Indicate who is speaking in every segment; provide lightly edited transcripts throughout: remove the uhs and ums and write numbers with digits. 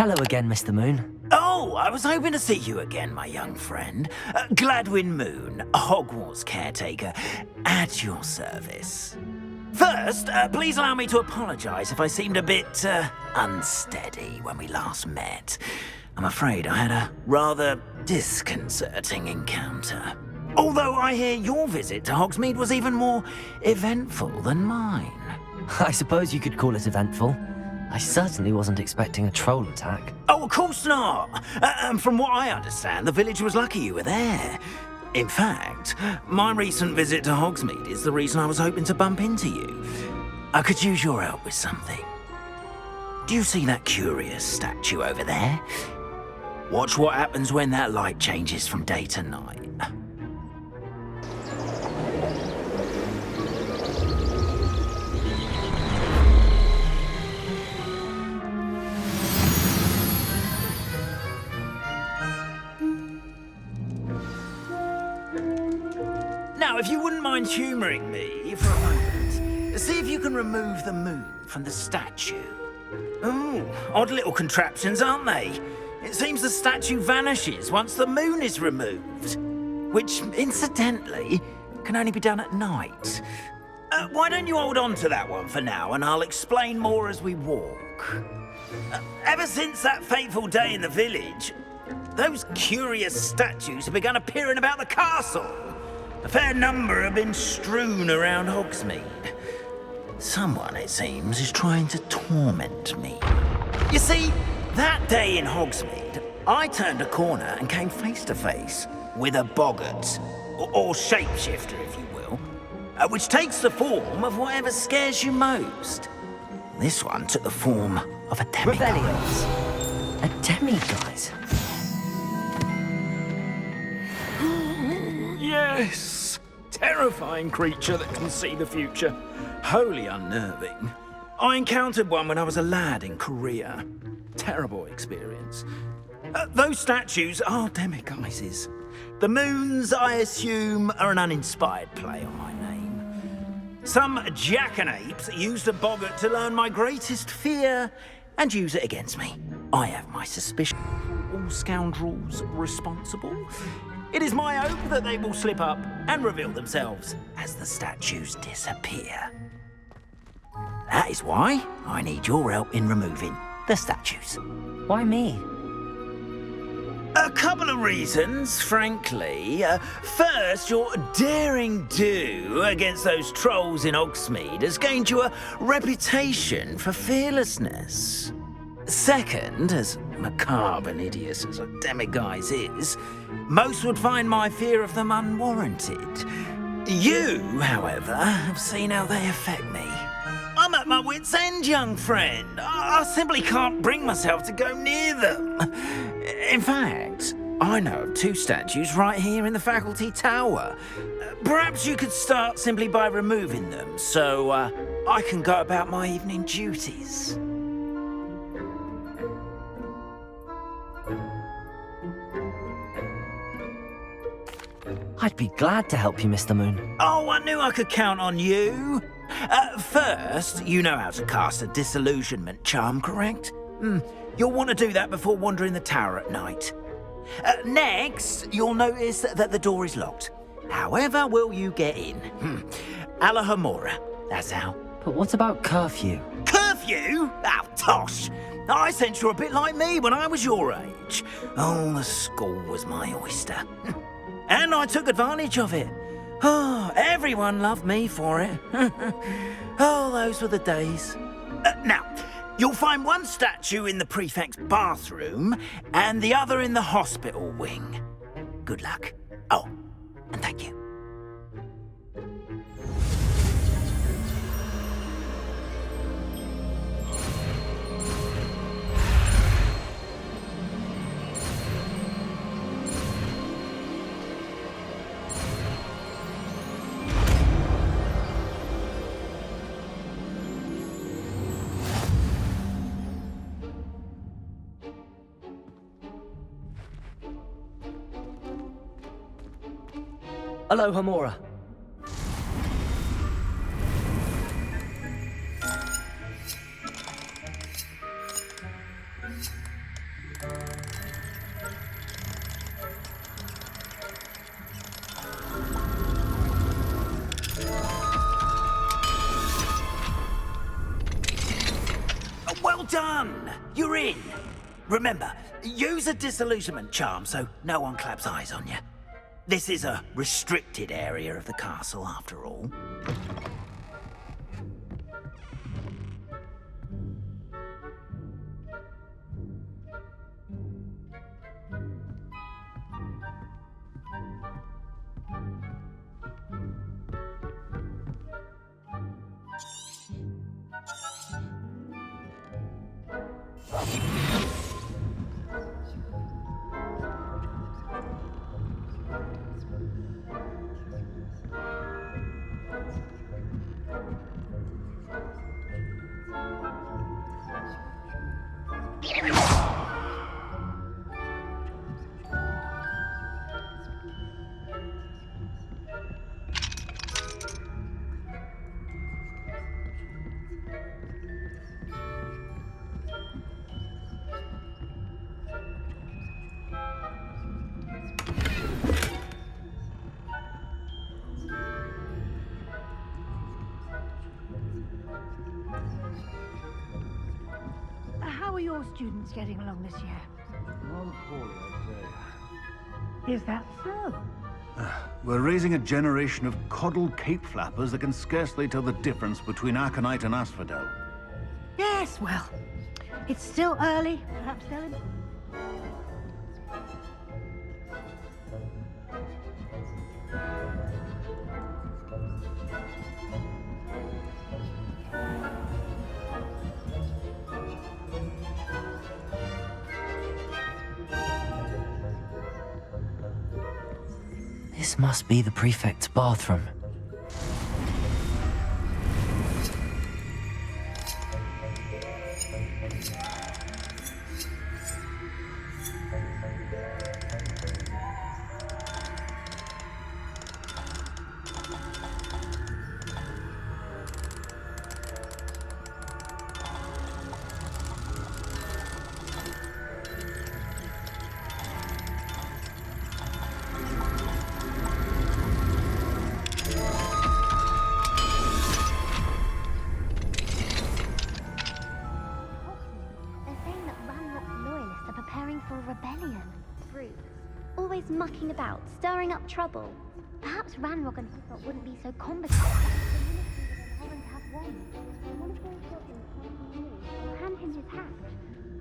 Speaker 1: Hello again, Mr. Moon.
Speaker 2: Oh, I was hoping to see you again, my young friend. Gladwin Moon, Hogwarts caretaker, at your service. First, please allow me to apologise if I seemed a bit unsteady when we last met. I'm afraid I had a rather disconcerting encounter. Although I hear your visit to Hogsmeade was even more eventful than mine.
Speaker 1: I suppose you could call it eventful. I certainly wasn't expecting a troll attack.
Speaker 2: Oh, of course not. From what I understand, the village was lucky you were there. In fact, my recent visit to Hogsmeade is the reason I was hoping to bump into you. I could use your help with something. Do you see that curious statue over there? Watch what happens when that light changes from day to night. Now, if you wouldn't mind humouring me for a moment, see if you can remove the moon from the statue. Ooh, odd little contraptions, aren't they? It seems the statue vanishes once the moon is removed, which, incidentally, can only be done at night. Why don't you hold on to that one for now, and I'll explain more as we walk. Ever since that fateful day in the village, those curious statues have begun appearing about the castle. A fair number have been strewn around Hogsmeade. Someone, it seems, is trying to torment me. You see, that day in Hogsmeade, I turned a corner and came face to face with a boggart, or shapeshifter, if you will, which takes the form of whatever scares you most. This one took the form of a demiguise.
Speaker 1: Rebellions. A demiguise?
Speaker 2: Yes! Terrifying creature that can see the future. Wholly unnerving. I encountered one when I was a lad in Korea. Terrible experience. Those statues are demiguises. The moons, I assume, are an uninspired play on my name. Some jackanapes used a boggart to learn my greatest fear and use it against me. I have my suspicion. All scoundrels responsible? It is my hope that they will slip up and reveal themselves as the statues disappear. That is why I need your help in removing the statues.
Speaker 1: Why me?
Speaker 2: A couple of reasons, frankly. First, your daring do against those trolls in Hogsmeade has gained you a reputation for fearlessness. Second, as macabre and hideous as a demiguise is, most would find my fear of them unwarranted. You, however, have seen how they affect me. I'm at my wit's end, young friend. I simply can't bring myself to go near them. In fact, I know of two statues right here in the faculty tower. Perhaps you could start simply by removing them, so I can go about my evening duties.
Speaker 1: I'd be glad to help you, Mr. Moon.
Speaker 2: Oh, I knew I could count on you. First, you know how to cast a disillusionment charm, correct? You'll want to do that before wandering the tower at night. Next, you'll notice that the door is locked. However will you get in? Alahomora, that's how.
Speaker 1: But what about curfew?
Speaker 2: Curfew? Oh, tosh. I sense you're a bit like me when I was your age. Oh, the school was my oyster. And I took advantage of it. Oh, everyone loved me for it. Oh, those were the days. Now, you'll find one statue in the prefect's bathroom and the other in the hospital wing. Good luck. Oh, and thank you.
Speaker 1: Alohomora.
Speaker 2: done! You're in! Remember, use a disillusionment charm so no one claps eyes on you. This is a restricted area of the castle, after all.
Speaker 3: How are your students getting along this year?
Speaker 4: Rather poorly, I'd say.
Speaker 3: Is that so?
Speaker 4: We're raising a generation of coddled cape flappers that can scarcely tell the difference between aconite and asphodel.
Speaker 3: Yes, well, it's still early. Perhaps they'll...
Speaker 1: This must be the prefect's bathroom.
Speaker 5: Mucking about, stirring up trouble. Perhaps Ranrock and Hufflepuff wouldn't be so combative if the have won. One of those goblins hand him his hat.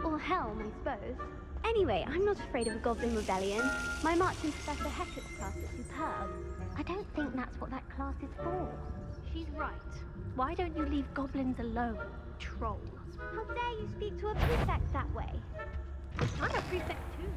Speaker 5: Or helm, I suppose. Anyway, I'm not afraid of a goblin rebellion. My marching Professor Hector's class is superb. I don't think that's what that class is for. She's right. Why don't you leave goblins alone, trolls? How dare you speak to a prefect that way? I'm a prefect too.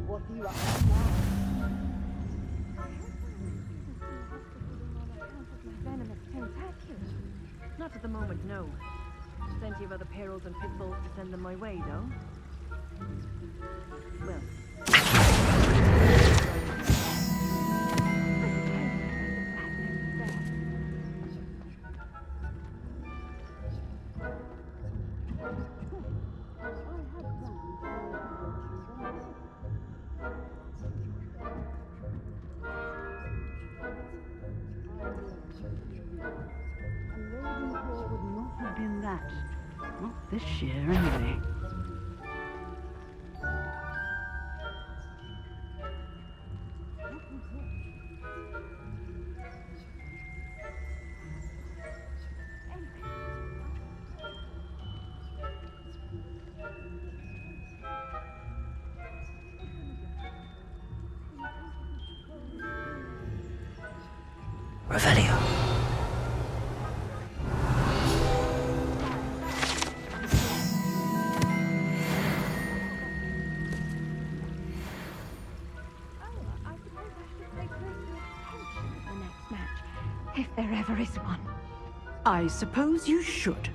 Speaker 3: What do you up to now? Venomous tentaculum.
Speaker 6: Not at the moment, no. Plenty of other perils and pitfalls to send them my way, though. Well.
Speaker 3: Not this year, anyway.
Speaker 1: Revelio.
Speaker 3: If there ever is one. I suppose you should.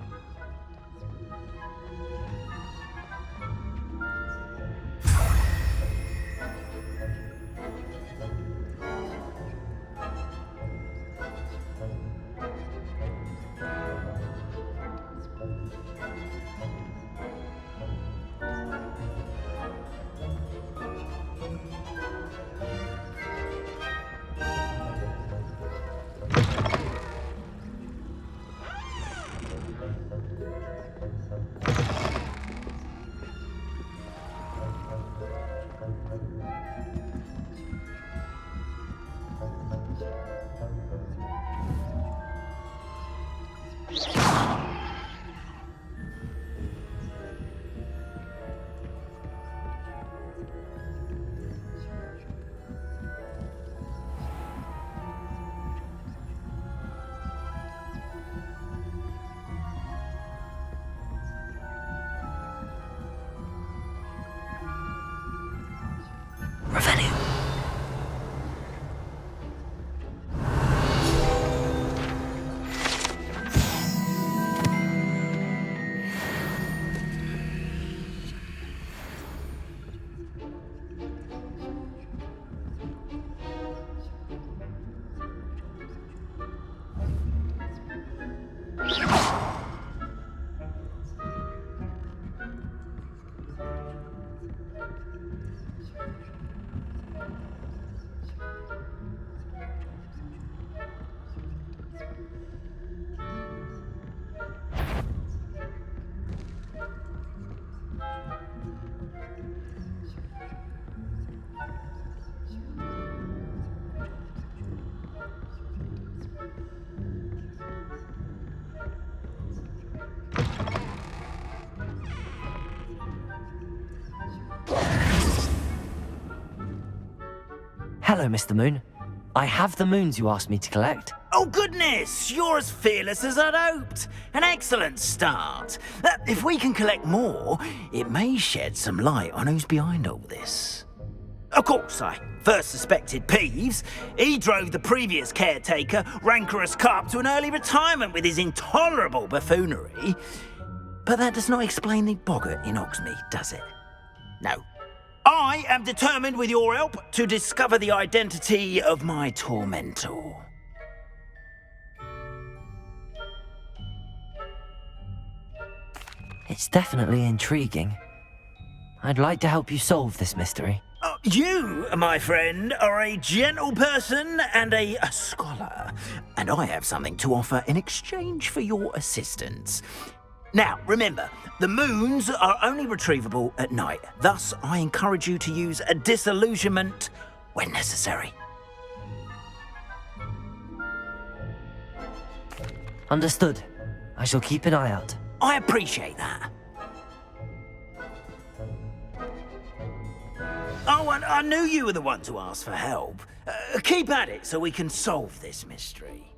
Speaker 1: Hello, Mr. Moon. I have the moons you asked me to collect.
Speaker 2: Oh goodness, you're as fearless as I'd hoped. An excellent start. If we can collect more, it may shed some light on who's behind all this. Of course, I first suspected Peeves. He drove the previous caretaker, rancorous carp, to an early retirement with his intolerable buffoonery. But that does not explain the boggart in Hogsmeade, does it? No. I am determined, with your help, to discover the identity of my tormentor.
Speaker 1: It's definitely intriguing. I'd like to help you solve this mystery.
Speaker 2: You, my friend, are a gentle person and a scholar, and I have something to offer in exchange for your assistance. Now, remember, the moons are only retrievable at night. Thus, I encourage you to use a disillusionment when necessary.
Speaker 1: Understood. I shall keep an eye out.
Speaker 2: I appreciate that. Oh, and I knew you were the one to ask for help. Keep at it so we can solve this mystery.